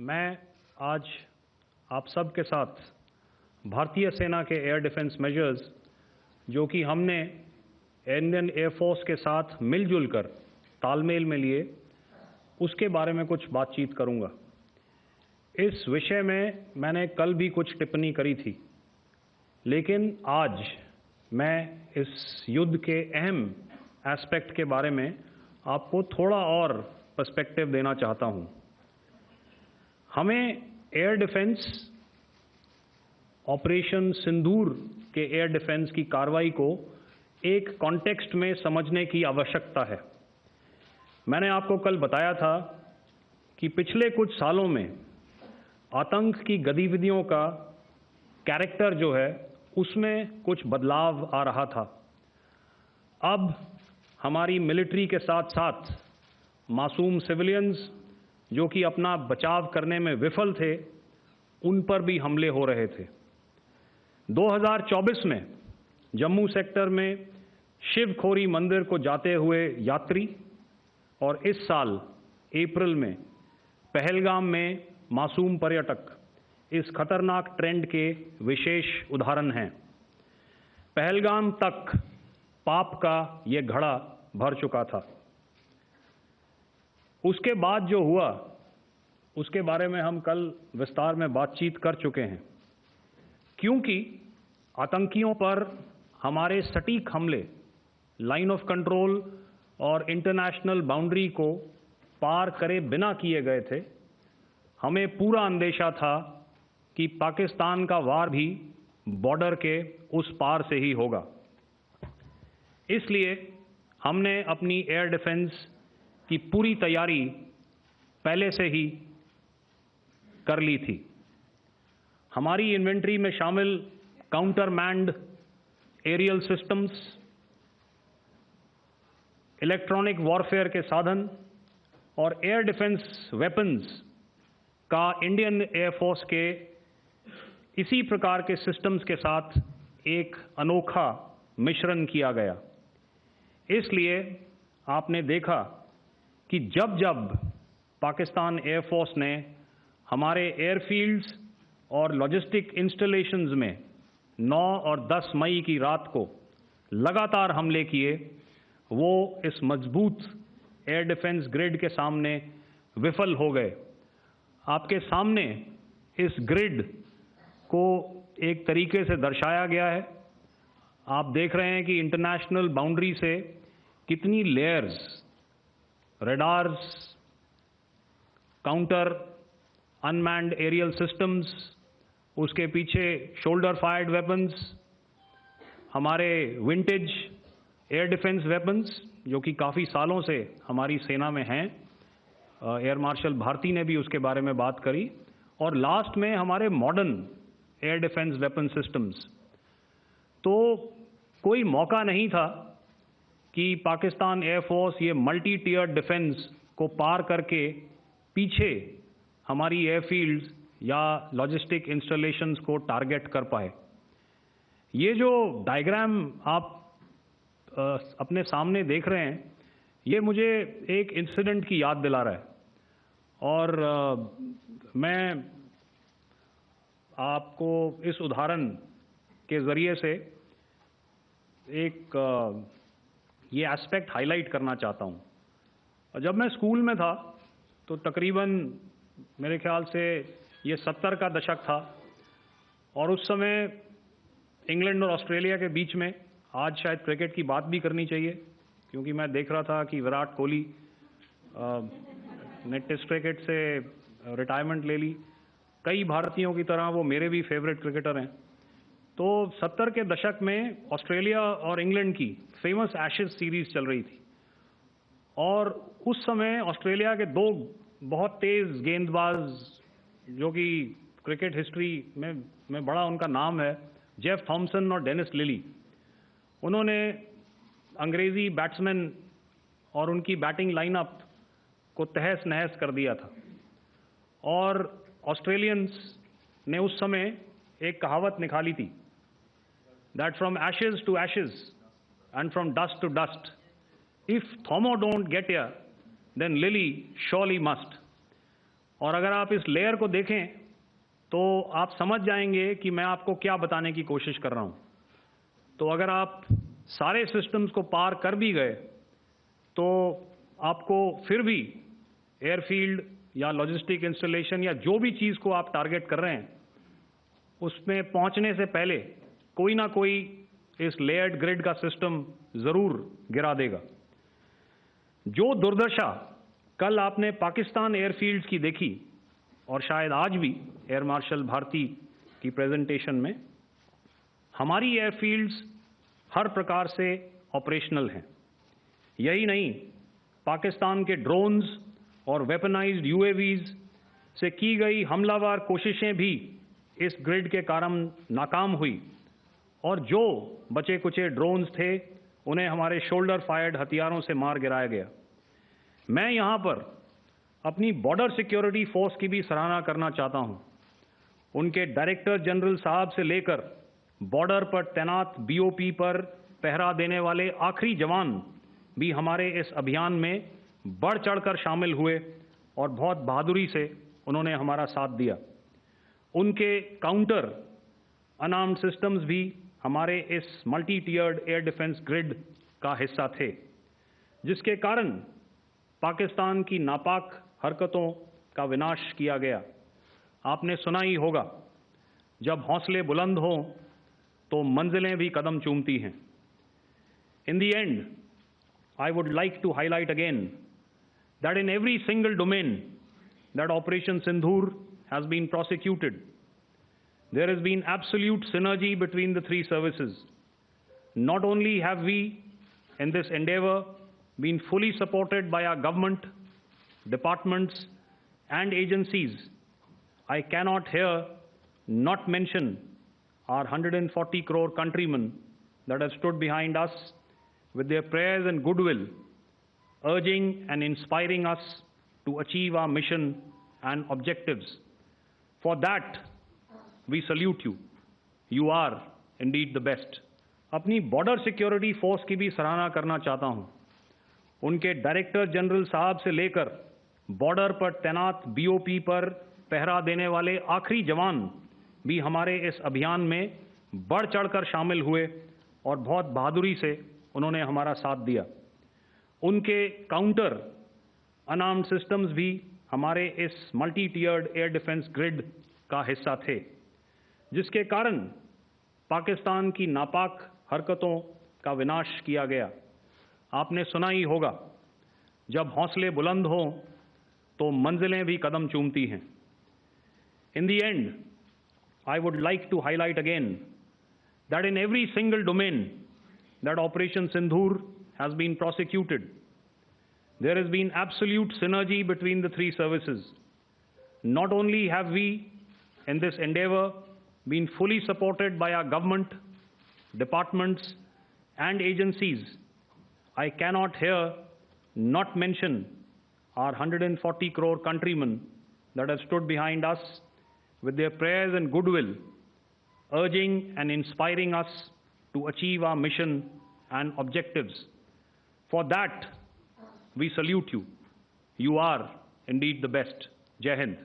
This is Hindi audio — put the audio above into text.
मैं आज आप सब के साथ भारतीय सेना के एयर डिफेंस मेजर्स जो कि हमने इंडियन एयरफोर्स के साथ मिलजुल कर तालमेल में लिए, उसके बारे में कुछ बातचीत करूंगा। इस विषय में मैंने कल भी कुछ टिप्पणी करी थी, लेकिन आज मैं इस युद्ध के अहम एस्पेक्ट के बारे में आपको थोड़ा और पर्सपेक्टिव देना चाहता हूं। हमें एयर डिफेंस ऑपरेशन सिंदूर के एयर डिफेंस की कार्रवाई को एक कॉन्टेक्स्ट में समझने की आवश्यकता है। मैंने आपको कल बताया था कि पिछले कुछ सालों में आतंक की गतिविधियों का कैरेक्टर जो है उसमें कुछ बदलाव आ रहा था। अब हमारी मिलिट्री के साथ साथ मासूम सिविलियंस जो कि अपना बचाव करने में विफल थे, उन पर भी हमले हो रहे थे। 2024 में जम्मू सेक्टर में शिवखोरी मंदिर को जाते हुए यात्री और इस साल अप्रैल में पहलगाम में मासूम पर्यटक इस खतरनाक ट्रेंड के विशेष उदाहरण हैं। पहलगाम तक पाप का ये घड़ा भर चुका था। उसके बाद जो हुआ उसके बारे में हम कल विस्तार में बातचीत कर चुके हैं, क्योंकि आतंकियों पर हमारे सटीक हमले लाइन ऑफ कंट्रोल और इंटरनेशनल बाउंड्री को पार करे बिना किए गए थे। हमें पूरा अंदेशा था कि पाकिस्तान का वार भी बॉर्डर के उस पार से ही होगा। इसलिए हमने अपनी एयर डिफेंस की पूरी तैयारी पहले से ही कर ली थी। हमारी इन्वेंट्री में शामिल counter manned aerial systems, electronic warfare के साधन और एयर डिफेंस वेपन्स का इंडियन एयरफोर्स के इसी प्रकार के सिस्टम्स के साथ एक अनोखा मिश्रण किया गया। इसलिए आपने देखा कि जब जब पाकिस्तान एयरफोर्स ने हमारे एयरफील्ड्स और लॉजिस्टिक इंस्टॉलेशंस में 9 और 10 मई की रात को लगातार हमले किए, वो इस मजबूत एयर डिफेंस ग्रिड के सामने विफल हो गए। आपके सामने इस ग्रिड को एक तरीके से दर्शाया गया है। आप देख रहे हैं कि इंटरनेशनल बाउंड्री से कितनी layers, radars, counter unmanned aerial systems, उसके पीछे शोल्डर फायर्ड वेपन्स, हमारे विंटेज एयर डिफेंस वेपन्स जो कि काफ़ी सालों से हमारी सेना में हैं। एयर मार्शल भारती ने भी उसके बारे में बात करी। और लास्ट में हमारे modern air defence weapon systems. तो कोई मौका नहीं था कि पाकिस्तान एयरफोर्स ये मल्टी टियर डिफेंस को पार करके पीछे हमारी एयरफील्ड्स या लॉजिस्टिक इंस्टॉलेशंस को टारगेट कर पाए। ये जो डायग्राम आप अपने सामने देख रहे हैं, ये मुझे एक इंसिडेंट की याद दिला रहा है। और मैं आपको इस उदाहरण के ज़रिए से एक ये एस्पेक्ट हाईलाइट करना चाहता हूँ। जब मैं स्कूल में था तो तकरीबन मेरे ख्याल से ये 70 का दशक था, और उस समय इंग्लैंड और ऑस्ट्रेलिया के बीच में, आज शायद क्रिकेट की बात भी करनी चाहिए क्योंकि मैं देख रहा था कि विराट कोहली ने टेस्ट क्रिकेट से रिटायरमेंट ले ली। कई भारतीयों की तरह वो मेरे भी फेवरेट क्रिकेटर हैं। तो 70 के दशक में ऑस्ट्रेलिया और इंग्लैंड की फेमस एशेज सीरीज चल रही थी, और उस समय ऑस्ट्रेलिया के दो बहुत तेज गेंदबाज जो कि क्रिकेट हिस्ट्री में बड़ा उनका नाम है, जेफ थॉमसन और डेनिस लिली, उन्होंने अंग्रेजी बैट्समैन और उनकी बैटिंग लाइनअप को तहस नहस कर दिया था। और ऑस्ट्रेलियंस ने उस समय एक कहावत निकाली थी, that from ashes to ashes and from dust to dust, if Thommo don't get here then Lillee surely must. और अगर आप इस लेयर को देखें तो आप समझ जाएंगे कि मैं आपको क्या बताने की कोशिश कर रहा हूं। तो अगर आप सारे सिस्टम्स को पार कर भी गए तो आपको फिर भी एयरफील्ड या लॉजिस्टिक इंस्टॉलेशन या जो भी चीज़ को आप टारगेट कर रहे हैं उसमें पहुंचने से पहले कोई ना कोई इस लेयर्ड ग्रिड का सिस्टम ज़रूर गिरा देगा। जो दुर्दशा कल आपने पाकिस्तान एयरफील्ड्स की देखी और शायद आज भी एयर मार्शल भारती की प्रेजेंटेशन में, हमारी एयरफील्ड्स हर प्रकार से ऑपरेशनल हैं। यही नहीं, पाकिस्तान के ड्रोन्स और वेपनाइज्ड यूएवीज से की गई हमलावर कोशिशें भी इस ग्रिड के कारण नाकाम हुई और जो बचे कुचे ड्रोन्स थे उन्हें हमारे शोल्डर फायर्ड हथियारों से मार गिराया गया। मैं यहाँ पर अपनी बॉर्डर सिक्योरिटी फोर्स की भी सराहना करना चाहता हूँ। उनके डायरेक्टर जनरल साहब से लेकर बॉर्डर पर तैनात बीओपी पर पहरा देने वाले आखिरी जवान भी हमारे इस अभियान में बढ़ चढ़कर शामिल हुए और बहुत बहादुरी से उन्होंने हमारा साथ दिया। उनके काउंटर अनार्म्ड सिस्टम्स भी हमारे इस मल्टी टियर्ड एयर डिफेंस ग्रिड का हिस्सा थे, जिसके कारण पाकिस्तान की नापाक हरकतों का विनाश किया गया। आपने सुना ही होगा, जब हौसले बुलंद हों तो मंजिलें भी कदम चूमती हैं। In the end, I would like to highlight again that in every single domain that Operation Sindoor has been prosecuted, there has been absolute synergy between the three services. Not only have we, in this endeavor, been fully supported by our government, departments, and agencies, I cannot here not mention our 140 crore countrymen that have stood behind us with their prayers and goodwill, urging and inspiring us to achieve our mission and objectives. For that, we salute you. You are indeed the best. अपनी बॉर्डर सिक्योरिटी फोर्स की भी सराहना करना चाहता हूं। उनके डायरेक्टर जनरल साहब से लेकर बॉर्डर पर तैनात बीओपी पर पहरा देने वाले आखिरी जवान भी हमारे इस अभियान में बढ़ चढ़कर शामिल हुए और बहुत बहादुरी से उन्होंने हमारा साथ दिया। उनके काउंटर अनार्म्ड सिस्टम्स भी हमारे इस मल्टी टियर्ड एयर डिफेंस ग्रिड का हिस्सा थे, जिसके कारण पाकिस्तान की नापाक हरकतों का विनाश किया गया। आपने सुना ही होगा, जब हौसले बुलंद हों तो मंजिलें भी कदम चूमती हैं। In the end, I would like to highlight again that in every single domain that Operation Sindoor has been prosecuted, there has been absolute synergy between the three services. Not only have we, in this endeavor, been fully supported by our government, departments, and agencies, I cannot here not mention our 140 crore countrymen that have stood behind us with their prayers and goodwill, urging and inspiring us to achieve our mission and objectives. For that, we salute you. You are indeed the best. Jai Hind.